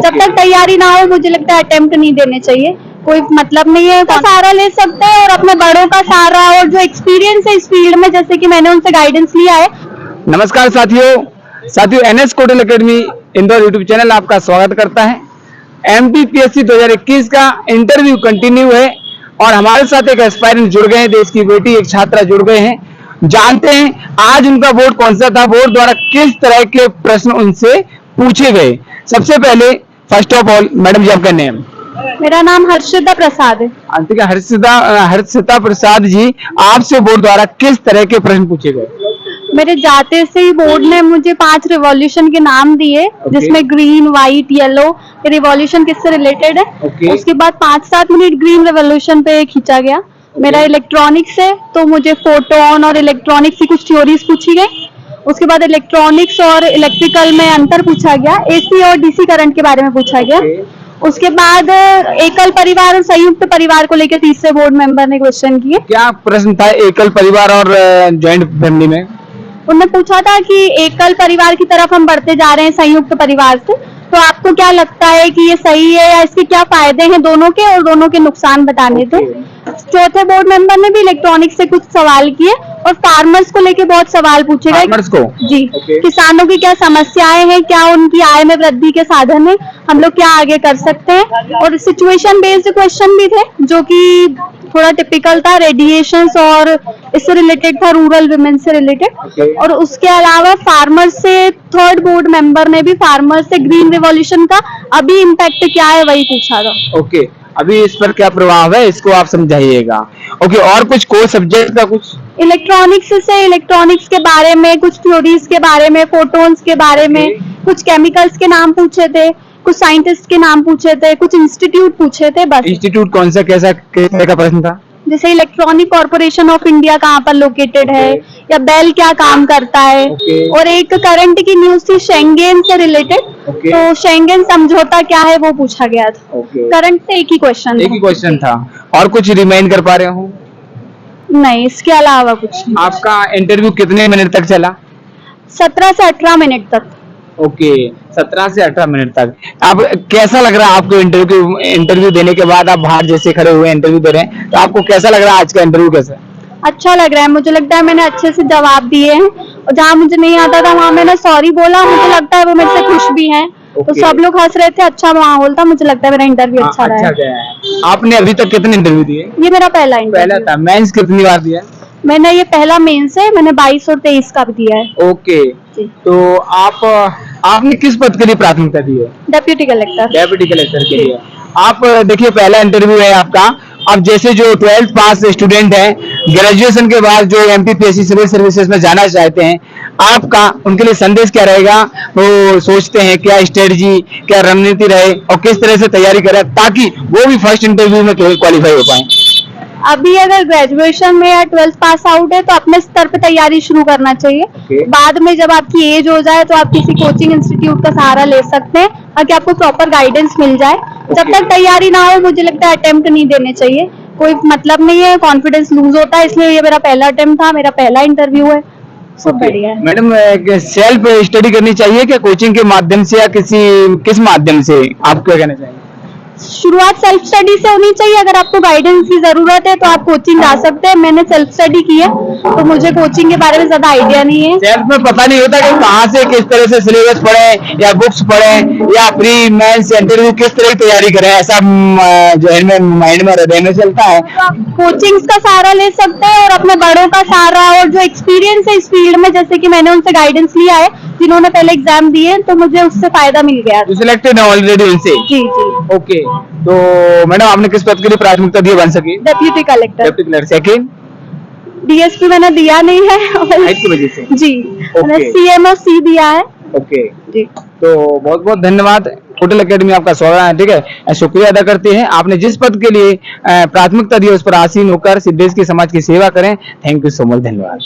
जब तक तैयारी ना हो मुझे लगता है अटेम्प्ट नहीं देने चाहिए, कोई मतलब नहीं है। तो सहारा ले सकते हैं और अपने बड़ों का सहारा और जो एक्सपीरियंस है इस फील्ड में, जैसे कि मैंने उनसे गाइडेंस लिया है। नमस्कार साथियों NS Kotal academy Indore YouTube channel आपका स्वागत करता है। एमपीपीएससी 2021 का इंटरव्यू कंटिन्यू है और हमारे साथ एक एस्पायरेंट जुड़ गए हैं, देश की बेटी एक छात्रा जुड़ गए हैं। जानते हैं आज उनका बोर्ड कौन सा था, बोर्ड द्वारा किस तरह के प्रश्न उनसे पूछे गए। सबसे पहले फर्स्ट ऑफ ऑल मैडम जी आपका नेम? मेरा नाम हर्षिता प्रसाद है। ठीक है, हर्षिता प्रसाद जी, आपसे बोर्ड द्वारा किस तरह के प्रश्न पूछे गए? मेरे जाते से ही बोर्ड ने मुझे 5 रिवॉल्यूशन के नाम दिए, जिसमें ग्रीन, व्हाइट, येलो, रिवॉल्यूशन किससे रिलेटेड है। उसके बाद 5-7 मिनट ग्रीन रिवॉल्यूशन पे खींचा गया। मेरा इलेक्ट्रॉनिक्स है तो मुझे फोटोन और इलेक्ट्रॉनिक्स की कुछ थ्योरीज पूछी गई। उसके बाद इलेक्ट्रॉनिक्स और इलेक्ट्रिकल में अंतर पूछा गया, एसी और डीसी करंट के बारे में पूछा गया। उसके बाद एकल परिवार और संयुक्त परिवार को लेकर तीसरे बोर्ड मेंबर ने क्वेश्चन किए। क्या प्रश्न था एकल परिवार और जॉइंट फैमिली में? उन्होंने पूछा था कि एकल परिवार की तरफ हम बढ़ते जा रहे हैं संयुक्त परिवार से, तो आपको क्या लगता है कि ये सही है या इसके क्या फायदे हैं दोनों के, और दोनों के नुकसान बताने थे। चौथे बोर्ड मेंबर ने भी इलेक्ट्रॉनिक्स से कुछ सवाल किए और फार्मर्स को लेके बहुत सवाल पूछे गए। फार्मर्स को जी, किसानों की क्या समस्याएं हैं, क्या उनकी आय में वृद्धि के साधन है, हम लोग क्या आगे कर सकते हैं। और सिचुएशन बेस्ड क्वेश्चन भी थे जो कि थोड़ा टिपिकल था, रेडिएशंस और इससे रिलेटेड था, रूरल विमेन से रिलेटेड। और उसके अलावा फार्मर से थर्ड बोर्ड मेंबर ने भी फार्मर से ग्रीन रिवॉल्यूशन का अभी इम्पैक्ट क्या है वही पूछा था। ओके, अभी इस पर क्या प्रभाव है इसको आप समझाइएगा। ओके, और कुछ कोर सब्जेक्ट का कुछ? इलेक्ट्रॉनिक्स से इलेक्ट्रॉनिक्स के बारे में, कुछ थ्योरीज के बारे में, फोटोन्स के बारे में, कुछ केमिकल्स के नाम पूछे थे, कुछ साइंटिस्ट के नाम पूछे थे, कुछ इंस्टीट्यूट पूछे थे। बस इंस्टीट्यूट कौन सा, कैसा किस तरह का प्रश्न था? जैसे इलेक्ट्रॉनिक कॉर्पोरेशन ऑफ इंडिया कहाँ पर लोकेटेड है, या बेल क्या काम करता है। और एक करंट की न्यूज थी शेंगेन से रिलेटेड, तो शेंगेन समझौता क्या है वो पूछा गया था। करंट से एक ही क्वेश्चन था। और कुछ रिमाइंड कर पा रहे हो? नहीं, इसके अलावा कुछ नहीं। आपका इंटरव्यू कितने मिनट तक चला? 17 से 18 मिनट तक। ओके, 17 से 18 मिनट तक। अब कैसा लग रहा है आपको इंटरव्यू देने के बाद? आप बाहर जैसे खड़े हुए इंटरव्यू दे रहे हैं, तो आपको कैसा लग रहा है आज का इंटरव्यू? कैसा? अच्छा लग रहा है, मुझे लगता है मैंने अच्छे से जवाब दिए हैं, और जहाँ मुझे नहीं आता था वहाँ मैंने सॉरी बोला। मुझे लगता है वो मेरे से खुश भी हैं। तो सब लोग हंस रहे थे, अच्छा माहौल था, मुझे लगता है मेरा इंटरव्यू अच्छा रहा। आपने अभी तक कितने इंटरव्यू दिए? ये मेरा पहला इंटरव्यू था। मेंस कितनी बार दिया? मैंने ये पहला मेंस है, मैंने 22 और 23 का भी दिया है। ओके, तो आपने किस पद के लिए प्राथमिकता दी है? Deputy collector. डेप्यूटी कलेक्टर के लिए। आप देखिए, पहला इंटरव्यू है आपका। अब जैसे जो 12th पास स्टूडेंट हैं, ग्रेजुएशन के बाद जो एमपीपीएससी सिविल सर्विसेज में जाना चाहते हैं, आपका उनके लिए संदेश क्या रहेगा? वो सोचते हैं क्या स्ट्रेटजी, क्या रणनीति रहे और किस तरह से तैयारी करें ताकि वो भी फर्स्ट इंटरव्यू में क्वालिफाई हो पाए? अभी अगर ग्रेजुएशन में या 12th पास आउट है तो अपने स्तर पे तैयारी शुरू करना चाहिए। बाद में जब आपकी एज हो जाए तो आप किसी कोचिंग इंस्टीट्यूट का सहारा ले सकते हैं ताकि आपको प्रॉपर गाइडेंस मिल जाए। जब तक तैयारी ना हो मुझे लगता है अटेम्प्ट नहीं देने चाहिए, कोई मतलब नहीं है, कॉन्फिडेंस लूज होता है। इसलिए ये मेरा पहला अटेम्प्ट था, मेरा पहला इंटरव्यू है। सब बढ़िया है। मैडम, सेल्फ स्टडी करनी चाहिए क्या कोचिंग के माध्यम से, या किस माध्यम से? आप क्या कहना चाहिए? शुरुआत सेल्फ स्टडी से होनी चाहिए। अगर आपको गाइडेंस की जरूरत है तो आप कोचिंग जा सकते हैं। मैंने सेल्फ स्टडी की है तो मुझे कोचिंग के बारे में ज्यादा आइडिया नहीं है। सेल्फ में पता नहीं होता कि कहाँ से किस तरह से सिलेबस पढ़े या बुक्स पढ़े या प्री मेंस इंटरव्यू किस तरह की तैयारी करें, ऐसा जो है माइंड में हृदय में चलता है। कोचिंग्स का सहारा ले सकते हैं और अपने बड़ों का सहारा और जो एक्सपीरियंस है इस फील्ड में, जैसे कि मैंने उनसे गाइडेंस लिया है जिन्होंने पहले एग्जाम दिए, तो मुझे उससे फायदा मिल गया। सिलेक्टेड है ऑलरेडी उनसे? जी जी। ओके, तो मैडम आपने किस पद के लिए प्राथमिकता दी बन सकी? Deputy collector. Deputy collector. Second DSP मैंने दिया नहीं है हाइट की वजह से। जी, मैंने सीएमओ सी दिया है। ओके जी, तो बहुत बहुत धन्यवाद। कोटल एकेडमी आपका स्वागत है। ठीक है, शुक्रिया अदा करते हैं। आपने जिस पद के लिए प्राथमिकता दी उस पर आसीन होकर देश की समाज की सेवा करें। थैंक यू सो मच, धन्यवाद।